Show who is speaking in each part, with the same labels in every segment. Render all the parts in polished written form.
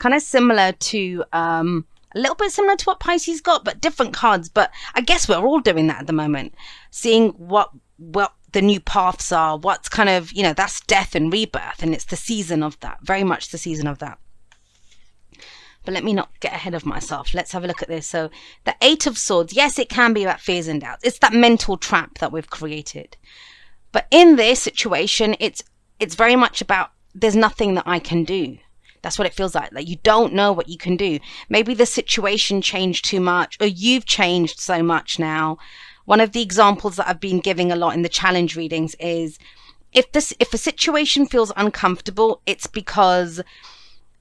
Speaker 1: kind of similar to, a little bit similar to what Pisces got, but different cards. But I guess we're all doing that at the moment, seeing what the new paths are, what's kind of, that's death and rebirth, and it's the season of that, very much the season of that. But let me not get ahead of myself. Let's have a look at this. So the Eight of Swords, yes, it can be about fears and doubts. It's that mental trap that we've created. But in this situation, it's very much about there's nothing that I can do. That's what it feels like. Like you don't know what you can do. Maybe the situation changed too much, or you've changed so much now. One of the examples that I've been giving a lot in the challenge readings is if a situation feels uncomfortable, it's because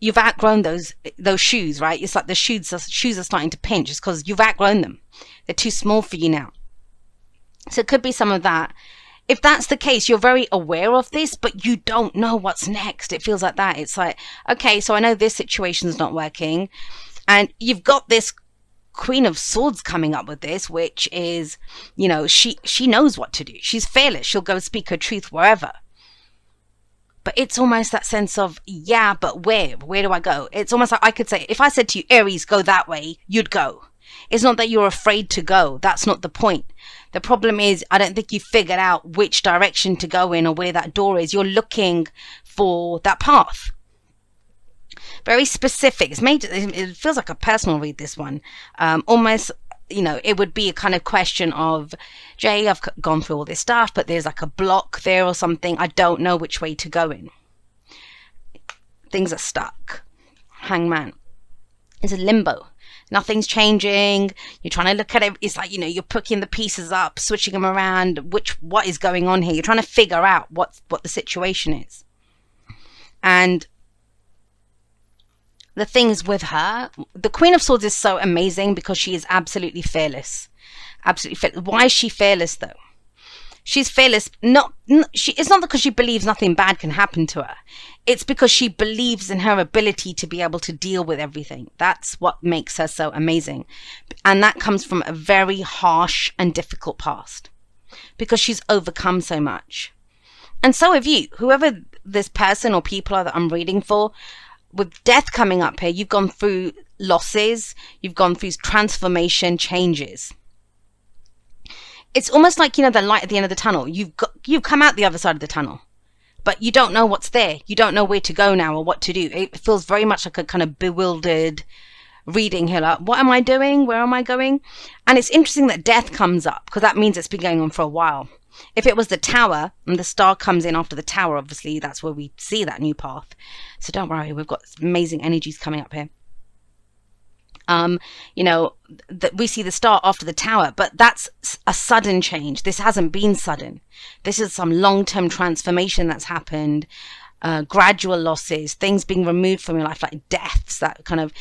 Speaker 1: you've outgrown those shoes, right? It's like the shoes are starting to pinch. It's because you've outgrown them. They're too small for you now. So it could be some of that. If that's the case, you're very aware of this, but you don't know what's next. It feels like that. It's like, okay, so I know this situation's not working, and you've got this Queen of Swords coming up with this, which is, she knows what to do. She's fearless. She'll go speak her truth wherever. But it's almost that sense of, yeah, but where? Where do I go? It's almost like I could say, if I said to you, Aries, go that way, you'd go. It's not that you're afraid to go. That's not the point. The problem is, I don't think you figured out which direction to go in or where that door is. You're looking for that path. Very specific. It feels like a personal read, this one. Almost, it would be a kind of question of, Jay, I've gone through all this stuff, but there's like a block there or something. I don't know which way to go in. Things are stuck. Hangman. It's a limbo. Nothing's changing. You're trying to look at it. It's like, you're picking the pieces up, switching them around. What is going on here? You're trying to figure out what the situation is. And the things with her, the Queen of Swords is so amazing because she is absolutely fearless. Absolutely fearless. Why is she fearless though? She's fearless. It's not because she believes nothing bad can happen to her. It's because she believes in her ability to be able to deal with everything. That's what makes her so amazing. And that comes from a very harsh and difficult past, because she's overcome so much. And so have you. Whoever this person or people are that I'm reading for, with death coming up here, you've gone through losses, you've gone through transformation, changes. It's almost like, the light at the end of the tunnel. You've come out the other side of the tunnel, but you don't know what's there. You don't know where to go now or what to do. It feels very much like a kind of bewildered reading here. Like, what am I doing? Where am I going? And it's interesting that death comes up, because that means it's been going on for a while. If it was the Tower and the star comes in after the Tower, obviously that's where we see that new path. So don't worry, we've got amazing energies coming up here. That we see the star after the Tower, but that's a sudden change. This hasn't been sudden. This is some long-term transformation that's happened, gradual losses, things being removed from your life, like deaths, that kind of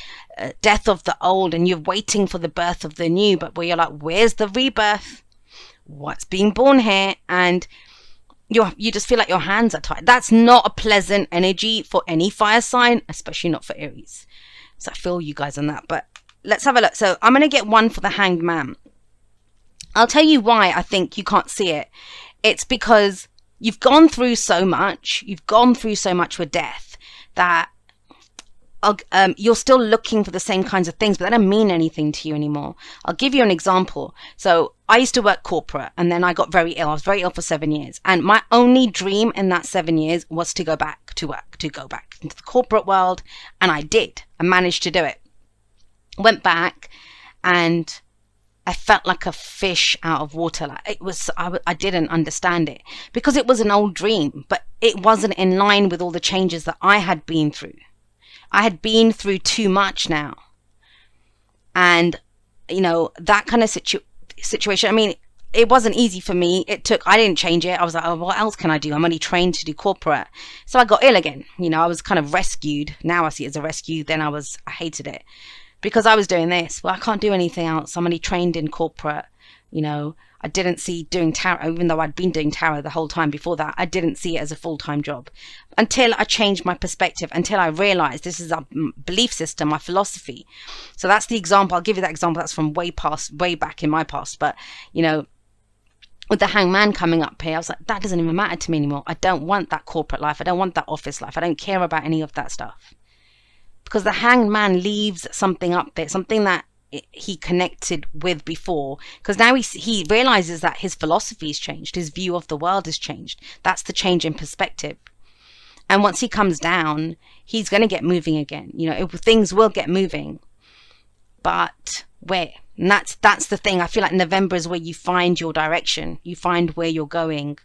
Speaker 1: death of the old, and you're waiting for the birth of the new, but where you're like, where's the rebirth? What's being born here? And you just feel like your hands are tied. That's not a pleasant energy for any fire sign, especially not for Aries. So I feel you guys on that. But let's have a look. So I'm going to get one for the Hanged Man. I'll tell you why I think you can't see it. It's because you've gone through so much. You've gone through so much with death that you're still looking for the same kinds of things, but they don't mean anything to you anymore. I'll give you an example. So I used to work corporate, and then I got very ill. I was very ill for 7 years. And my only dream in that 7 years was to go back to work, to go back into the corporate world. And I did. I managed to do it. Went back, and I felt like a fish out of water. Like it was, I didn't understand it, because it was an old dream, but it wasn't in line with all the changes that I had been through. I had been through too much now. And, that kind of situation, I mean, it wasn't easy for me. I didn't change it. I was like, oh, what else can I do? I'm only trained to do corporate. So I got ill again. I was kind of rescued. Now I see it as a rescue. Then I hated it because I was doing this. Well, I can't do anything else. I'm only trained in corporate. I didn't see doing tarot, even though I'd been doing tarot the whole time before that. I didn't see it as a full-time job until I changed my perspective, until I realized this is a belief system, my philosophy. So that's the example. I'll give you that example. That's from way back in my past. But, with the Hangman coming up here, I was like, that doesn't even matter to me anymore. I don't want that corporate life. I don't want that office life. I don't care about any of that stuff. because the Hanged Man leaves something up there, something that he connected with before, because now he realizes that his philosophy has changed, his view of the world has changed. That's the change in perspective. And once he comes down, he's going to get moving again. You know, things will get moving, but where? And that's the thing. I feel like November is where you find your direction, you find where you're going,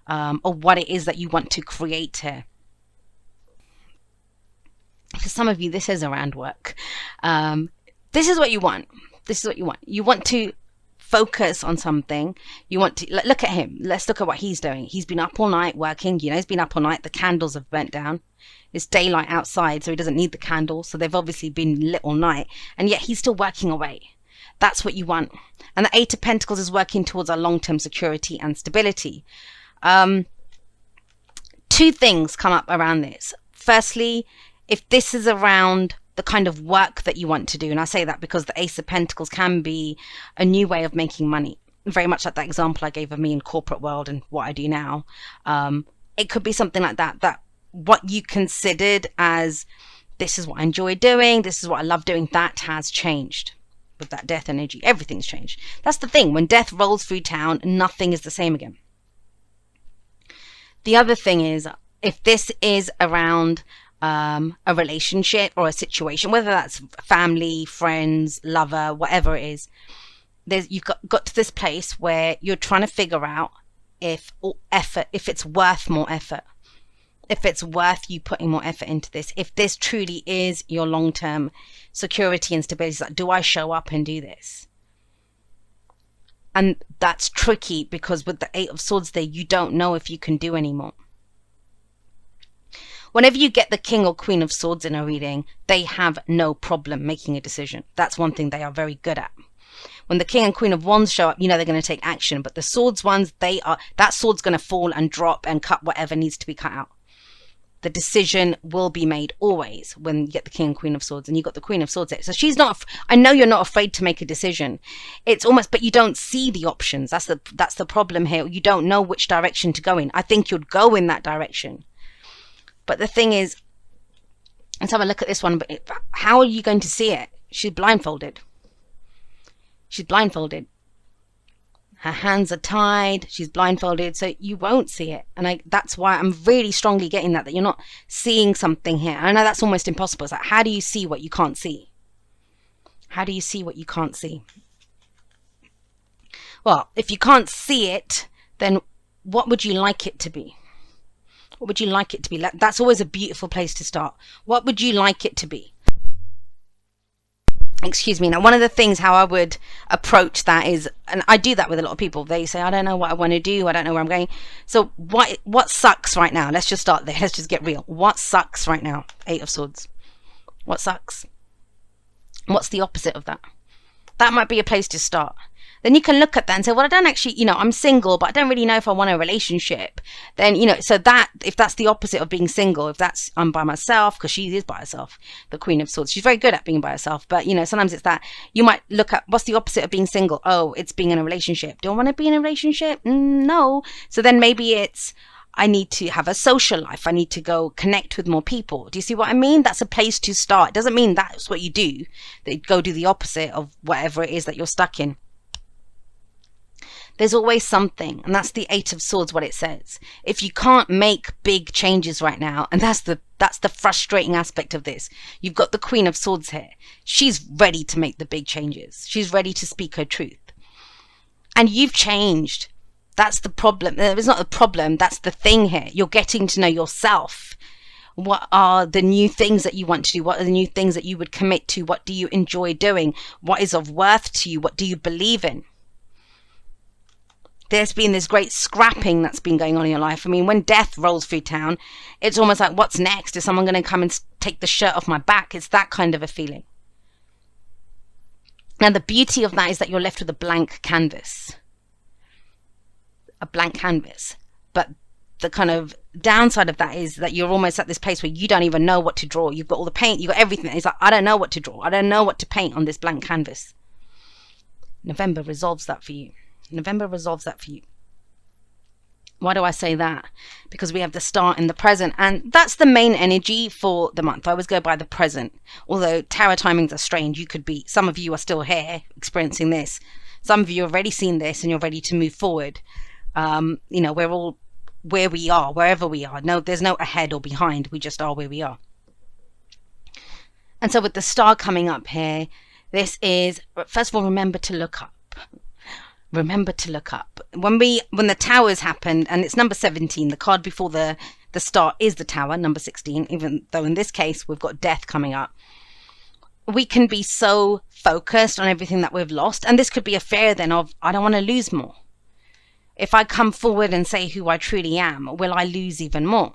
Speaker 1: or what it is that you want to create here. For some of you, this is around work. This is what you want. This is what you want. You want to focus on something. You want to look at him. Let's look at what he's doing. He's been up all night working. You know, he's been up all night. The candles have burnt down. It's daylight outside, so he doesn't need the candles. So they've obviously been lit all night, and yet he's still working away. That's what you want. And the Eight of Pentacles is working towards our long-term security and stability. Two things come up around this. Firstly, if this is around the kind of work that you want to do, and I say that because the Ace of Pentacles can be a new way of making money, very much like that example I gave of me in corporate world and what I do now. It could be something like that, that what you considered as, this is what I enjoy doing, this is what I love doing, that has changed. With that death energy, everything's changed. That's the thing. When death rolls through town, nothing is the same again. The other thing is, if this is around a relationship or a situation, whether that's family, friends, lover, whatever it is, you've got to this place where you're trying to figure out if it's worth more effort, if it's worth you putting more effort into this, if this truly is your long-term security and stability. Like, do I show up and do this? And that's tricky, because with the Eight of Swords there, you don't know if you can do anymore. Whenever you get the King or Queen of Swords in a reading, they have no problem making a decision. That's one thing they are very good at. When the King and Queen of Wands show up, you know they're going to take action. But the Swords ones, that sword's going to fall and drop and cut whatever needs to be cut out. The decision will be made always when you get the King and Queen of Swords, and you got the Queen of Swords there. So she's not, I know you're not afraid to make a decision. It's almost, but you don't see the options. That's the problem here. You don't know which direction to go in. I think you'd go in that direction. But the thing is, let's have a look at this one. But how are you going to see it? She's blindfolded. She's blindfolded. Her hands are tied. She's blindfolded, so you won't see it. And that's why I'm really strongly getting that you're not seeing something here. I know that's almost impossible. It's like, how do you see what you can't see? How do you see what you can't see? Well, if you can't see it, then what would you like it to be? What would you like it to be? That's always a beautiful place to start. What would you like it to be? Excuse me. Now, one of the things how I would approach that is, and I do that with a lot of people, they say, I don't know what I want to do, I don't know where I'm going. So what sucks right now? Let's just start there. Let's just get real. What sucks right now? Eight of Swords. What sucks? What's the opposite of that? That might be a place to start. Then you can look at that and say, well, I don't actually, you know, I'm single, but I don't really know if I want a relationship. Then, you know, so that, if that's the opposite of being single, if that's, I'm by myself, because she is by herself, the Queen of Swords, she's very good at being by herself. But, you know, sometimes it's that you might look at, what's the opposite of being single? Oh, it's being in a relationship. Do I want to be in a relationship? No. So then maybe it's, I need to have a social life. I need to go connect with more people. Do you see what I mean? That's a place to start. It doesn't mean that's what you do. That you go do the opposite of whatever it is that you're stuck in. There's always something, and that's the Eight of Swords, what it says. If you can't make big changes right now, and that's the frustrating aspect of this. You've got the Queen of Swords here. She's ready to make the big changes. She's ready to speak her truth. And you've changed. That's the problem. It's not the problem, that's the thing here. You're getting to know yourself. What are the new things that you want to do? What are the new things that you would commit to? What do you enjoy doing? What is of worth to you? What do you believe in? There's been this great scrapping that's been going on in your life. I mean, when death rolls through town, it's almost like, what's next? Is someone going to come and take the shirt off my back? It's that kind of a feeling. Now, the beauty of that is that you're left with a blank canvas. A blank canvas. But the kind of downside of that is that you're almost at this place where you don't even know what to draw. You've got all the paint, you've got everything. It's like, I don't know what to draw. I don't know what to paint on this blank canvas. November resolves that for you. November resolves that for you. Why do I say that? Because we have the star in the present, and that's the main energy for the month. I always go by the present. Although tarot timings are strange. You could be, some of you are still here experiencing this. Some of you have already seen this and you're ready to move forward. We're all where we are, wherever we are. No, there's no ahead or behind. We just are where we are. And so with the star coming up here, this is, first of all, remember to look up. Remember to look up. When the towers happened, and it's number 17, the card before the star is the tower, number 16, even though in this case we've got death coming up. We can be so focused on everything that we've lost, and this could be a fear then of, I don't want to lose more. If I come forward and say who I truly am, will I lose even more?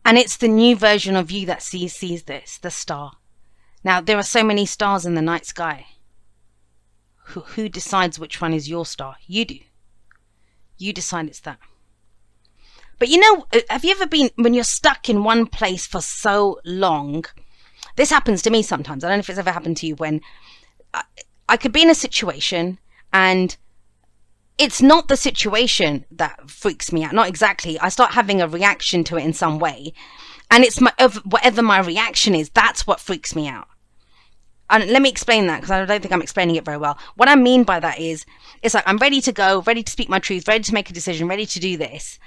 Speaker 1: And it's the new version of you that sees this, the star. Now, there are so many stars in the night sky. Who decides which one is your star? You do. You decide it's that. But have you ever been, when you're stuck in one place for so long, this happens to me sometimes. I don't know if it's ever happened to you, when I could be in a situation and it's not the situation that freaks me out. Not exactly. I start having a reaction to it in some way. And it's whatever my reaction is, that's what freaks me out. And let me explain that, because I don't think I'm explaining it very well. What I mean by that is, it's like I'm ready to go, ready to speak my truth, ready to make a decision, ready to do this.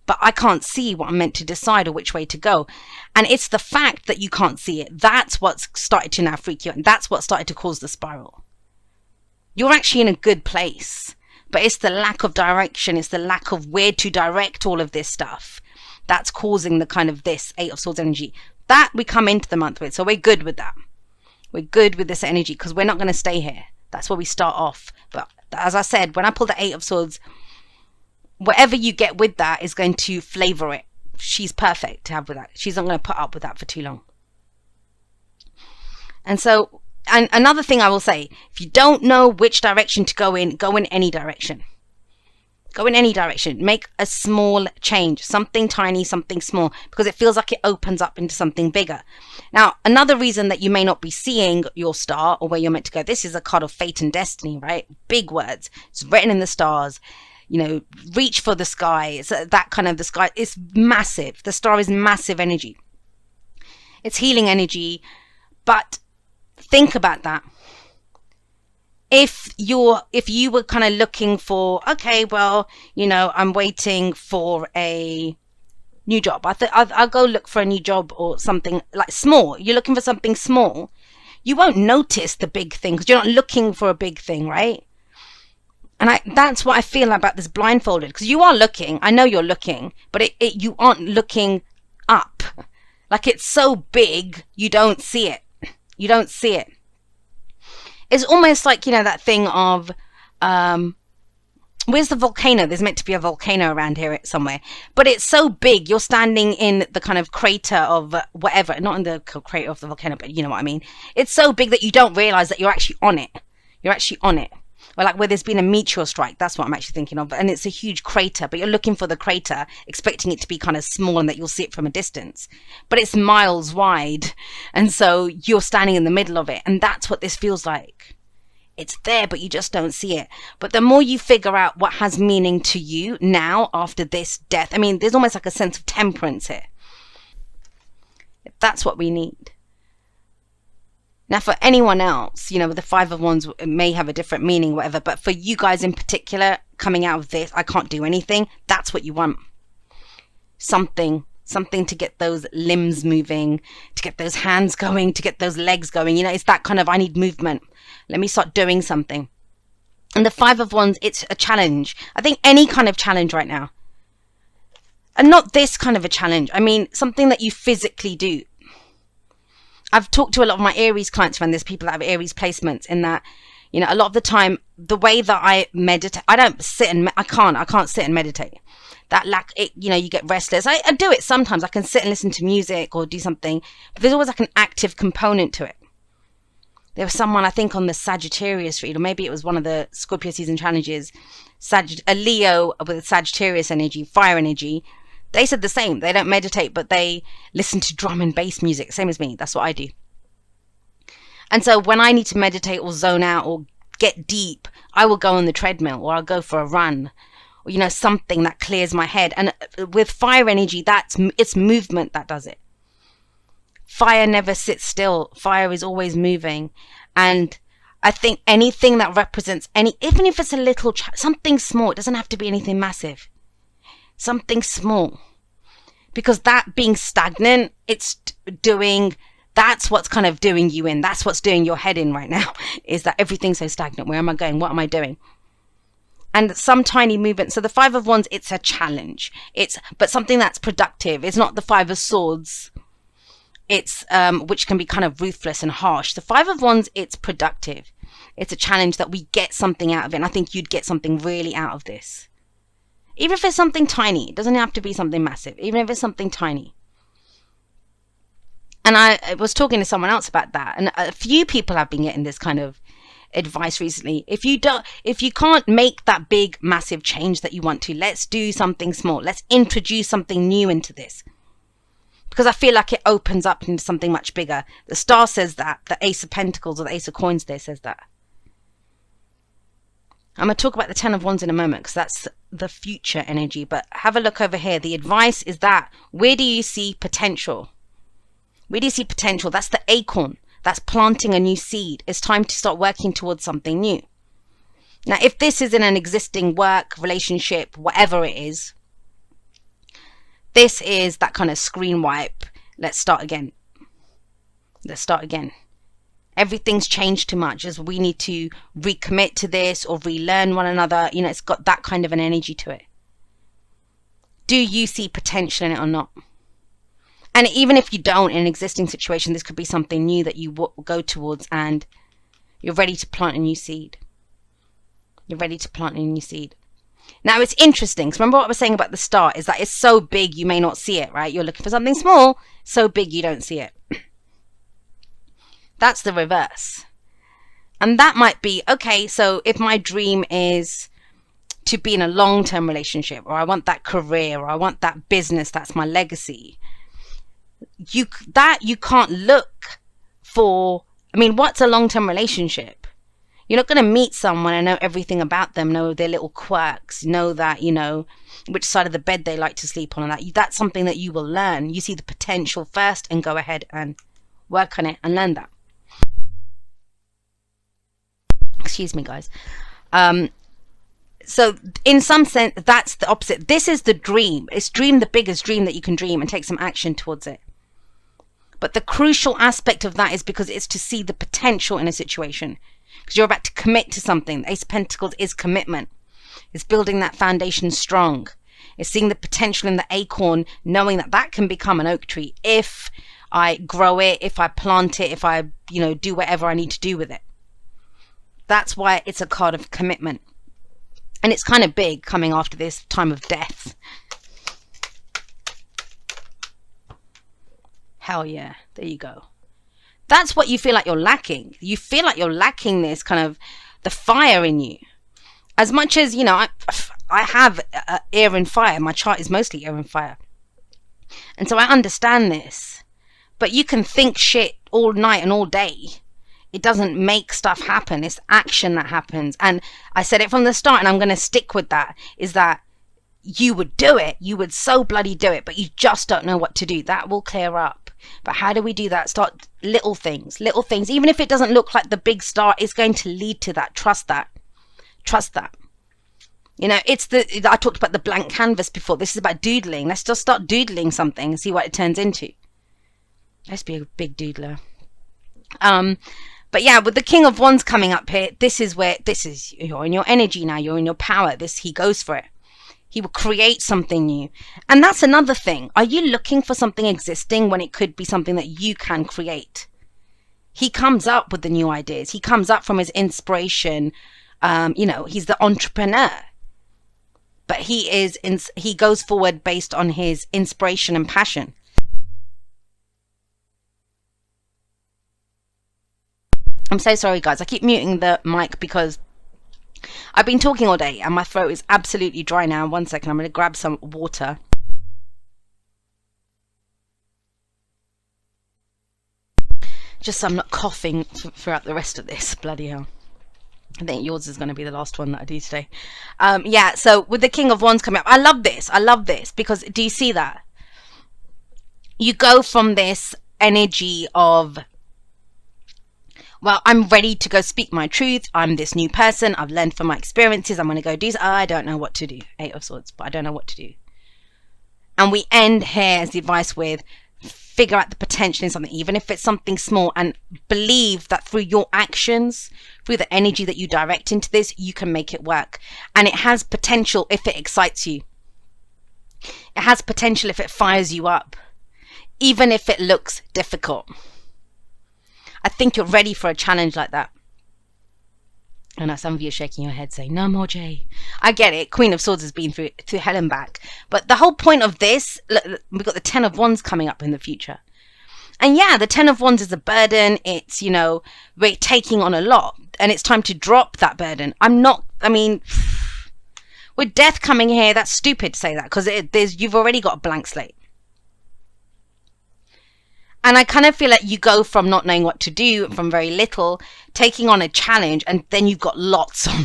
Speaker 1: But I can't see what I'm meant to decide or which way to go. And it's the fact that you can't see it. That's what's started to now freak you out. And that's what started to cause the spiral. You're actually in a good place. But it's the lack of direction. It's the lack of where to direct all of this stuff. That's causing the kind of this 8 of Swords energy. That we come into the month with. So we're good with that. We're good with this energy because we're not going to stay here. That's where we start off. But as I said, when I pull the 8 of Swords, whatever you get with that is going to flavor it. She's perfect to have with that. She's not going to put up with that for too long. And so, and another thing I will say, if you don't know which direction to go in any direction. Go in any direction. Make a small change. Something tiny, something small. Because it feels like it opens up into something bigger. Now, another reason that you may not be seeing your star or where you're meant to go. This is a card of fate and destiny, right? Big words. It's written in the stars. Reach for the sky. It's that kind of the sky. It's massive. The star is massive energy. It's healing energy. But think about that. If you were kind of looking for, okay, well, I'm waiting for a new job. I'll go look for a new job or something like small. You're looking for something small. You won't notice the big thing because you're not looking for a big thing, right? And that's what I feel about this blindfolded, because you are looking. I know you're looking, but you aren't looking up. Like, it's so big, you don't see it. You don't see it. It's almost like, that thing of, where's the volcano? There's meant to be a volcano around here somewhere. But it's so big, you're standing in the kind of crater of whatever. Not in the crater of the volcano, but you know what I mean. It's so big that you don't realize that you're actually on it. You're actually on it. Or like where there's been a meteor strike. That's what I'm actually thinking of. And it's a huge crater, but you're looking for the crater, expecting it to be kind of small and that you'll see it from a distance. But it's miles wide. And so you're standing in the middle of it. And that's what this feels like. It's there, but you just don't see it. But the more you figure out what has meaning to you now after this death, I mean, there's almost like a sense of temperance here. That's what we need. Now, for anyone else, the 5 of Wands may have a different meaning, whatever. But for you guys in particular, coming out of this, I can't do anything. That's what you want. Something to get those limbs moving, to get those hands going, to get those legs going. It's that kind of, I need movement. Let me start doing something. And the 5 of Wands, it's a challenge. I think any kind of challenge right now. And not this kind of a challenge. I mean, something that you physically do. I've talked to a lot of my Aries clients when there's people that have Aries placements, in that, a lot of the time, the way that I meditate, I don't sit and, I can't sit and meditate. That lack, you get restless. I do it sometimes. I can sit and listen to music or do something, but there's always like an active component to it. There was someone, I think, on the Sagittarius read, or maybe it was one of the Scorpio season challenges, a Leo with Sagittarius energy, fire energy. They said the same. They don't meditate, but they listen to drum and bass music. Same as me. That's what I do. And so when I need to meditate or zone out or get deep, I will go on the treadmill, or I'll go for a run, or, you know, something that clears my head. And with fire energy, it's movement that does it. Fire never sits still. Fire is always moving. And I think anything that represents even if it's a little, something small, it doesn't have to be anything massive. Something small. Because that being stagnant, that's what's kind of doing you in. That's what's doing your head in right now, is that everything's so stagnant. Where am I going? What am I doing? And some tiny movement. So the Five of Wands, it's a challenge. But something that's productive. It's not the Five of Swords. It's which can be kind of ruthless and harsh. The Five of Wands, it's productive. It's a challenge that we get something out of it. And I think you'd get something really out of this. Even if it's something tiny. It doesn't have to be something massive. Even if it's something tiny. And I was talking to someone else about that. And a few people have been getting this kind of advice recently. If you can't make that big, massive change that you want to, let's do something small. Let's introduce something new into this. Because I feel like it opens up into something much bigger. The Star says that. The Ace of Pentacles or the Ace of Coins there says that. I'm going to talk about the Ten of Wands in a moment because that's the future energy. But have a look over here. The advice is that, where do you see potential? Where do you see potential? That's the acorn. That's planting a new seed. It's time to start working towards something new. Now, if this is in an existing work, relationship, whatever it is, this is that kind of screen wipe. Let's start again. Let's start again. Everything's changed too much, as we need to recommit to this or relearn one another. You know, it's got that kind of an energy to it. Do you see potential in it or not? And even if you don't, in an existing situation, this could be something new that you go towards, and you're ready to plant a new seed. You're ready to plant a new seed. Now, it's interesting. So remember what I was saying about the Star is that it's so big you may not see it, right? You're looking for something small, so big you don't see it. That's the reverse. And that might be, okay, so if my dream is to be in a long-term relationship, or I want that career, or I want that business, that's my legacy. You can't look for, I mean, what's a long-term relationship? You're not going to meet someone and know everything about them, know their little quirks, know that, you know, which side of the bed they like to sleep on, and that's something that you will learn. You see the potential first and go ahead and work on it and learn that. Excuse me, guys. So in some sense, that's the opposite. This is the dream. It's dream the biggest dream that you can dream and take some action towards it. But the crucial aspect of that is because it's to see the potential in a situation. Because you're about to commit to something. The Ace of Pentacles is commitment. It's building that foundation strong. It's seeing the potential in the acorn, knowing that that can become an oak tree if I grow it, if I plant it, if I, you know, do whatever I need to do with it. That's why it's a card of commitment. And it's kind of big coming after this time of death. Hell yeah. There you go. That's what you feel like you're lacking. You feel like you're lacking this kind of the fire in you. As much as, you know, I have air and fire. My chart is mostly air and fire. And so I understand this. But you can think shit all night and all day. It doesn't make stuff happen. It's action that happens. And I said it from the start, and I'm going to stick with that, is that you would do it. You would so bloody do it, but you just don't know what to do. That will clear up. But how do we do that? Start little things. Little things. Even if it doesn't look like the big star, it's going to lead to that. Trust that. Trust that. You know, I talked about the blank canvas before. This is about doodling. Let's just start doodling something and see what it turns into. Let's be a big doodler. But yeah, with the King of Wands coming up here, you're in your energy now. You're in your power. He goes for it. He will create something new. And that's another thing. Are you looking for something existing when it could be something that you can create? He comes up with the new ideas. He comes up from his inspiration. You know, he's the entrepreneur. But he goes forward based on his inspiration and passion. I'm so sorry, guys. I keep muting the mic because I've been talking all day and my throat is absolutely dry now. 1 second, I'm going to grab some water. Just so I'm not coughing throughout the rest of this. Bloody hell. I think yours is going to be the last one that I do today. Yeah, so with the King of Wands coming up, I love this. I love this because do you see that? You go from this energy of, well, I'm ready to go speak my truth. I'm this new person. I've learned from my experiences. I'm going to go do this. I don't know what to do. 8 of Swords, but I don't know what to do. And we end here as the advice with, figure out the potential in something, even if it's something small, and believe that through your actions, through the energy that you direct into this, you can make it work. And it has potential if it excites you. It has potential if it fires you up, even if it looks difficult. I think you're ready for a challenge like that. I know some of you are shaking your head saying, no more, Jay. I get it. Queen of Swords has been through hell and back. But the whole point of this, look, we've got the 10 of Wands coming up in the future. And yeah, the 10 of Wands is a burden. It's, you know, we're taking on a lot. And it's time to drop that burden. With death coming here, that's stupid to say that. Because you've already got a blank slate. And I kind of feel like you go from not knowing what to do, from very little, taking on a challenge, and then you've got lots on.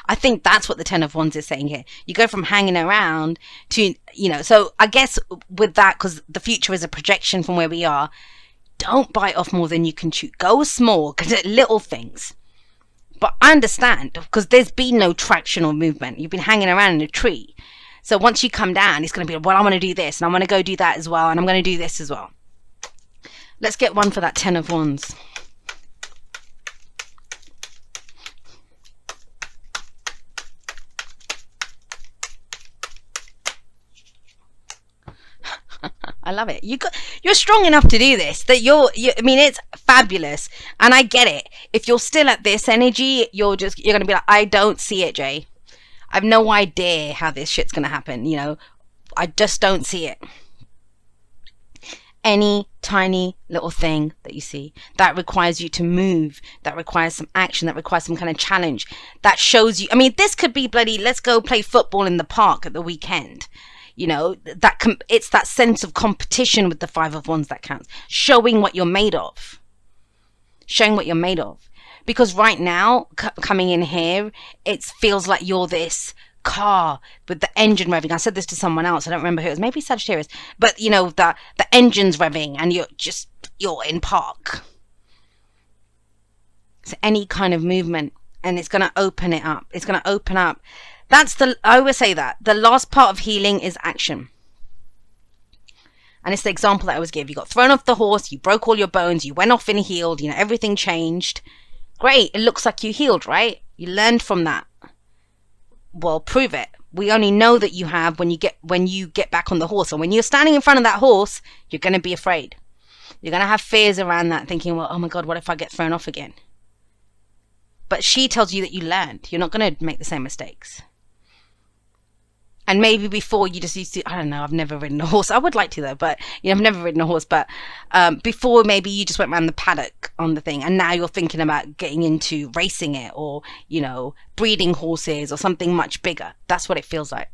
Speaker 1: I think that's what the 10 of Wands is saying here. You go from hanging around to, you know, so I guess with that, because the future is a projection from where we are, don't bite off more than you can chew. Go small, because little things. But I understand, because there's been no traction or movement. You've been hanging around in a tree. So once you come down, it's going to be, well, I'm going to do this, and I'm going to go do that as well, and I'm going to do this as well. Let's get one for that 10 of Wands. I love it. You're strong enough to do this. That I mean, it's fabulous, and I get it. If you're still at this energy, you're gonna be like, I don't see it, Jay. I have no idea how this shit's gonna happen. You know, I just don't see it. Any tiny little thing that you see that requires you to move, that requires some action, that requires some kind of challenge, that shows you, I mean, this could be bloody, let's go play football in the park at the weekend. You know, it's that sense of competition with the 5 of Wands that counts. Showing what you're made of. Showing what you're made of. Because right now, coming in here, it feels like you're this car with the engine revving. I said this to someone else, I don't remember who it was, maybe Sagittarius, but you know, the engine's revving and you're in park. So any kind of movement, and it's going to open it up. It's going to open up. I always say that the last part of healing is action. And it's the example that I always give. You got thrown off the horse, you broke all your bones, you went off and healed, you know, everything changed. Great, it looks like you healed, right? You learned from that. Well, prove it. We only know that you have when you get back on the horse. And when you're standing in front of that horse, you're going to be afraid. You're going to have fears around that, thinking, well, oh my God, what if I get thrown off again? But she tells you that you learned. You're not going to make the same mistakes. And maybe before you just used to, I don't know, I've never ridden a horse. I would like to though, but you know, I've never ridden a horse. But before maybe you just went around the paddock on the thing, and now you're thinking about getting into racing it, or, you know, breeding horses or something much bigger. That's what it feels like.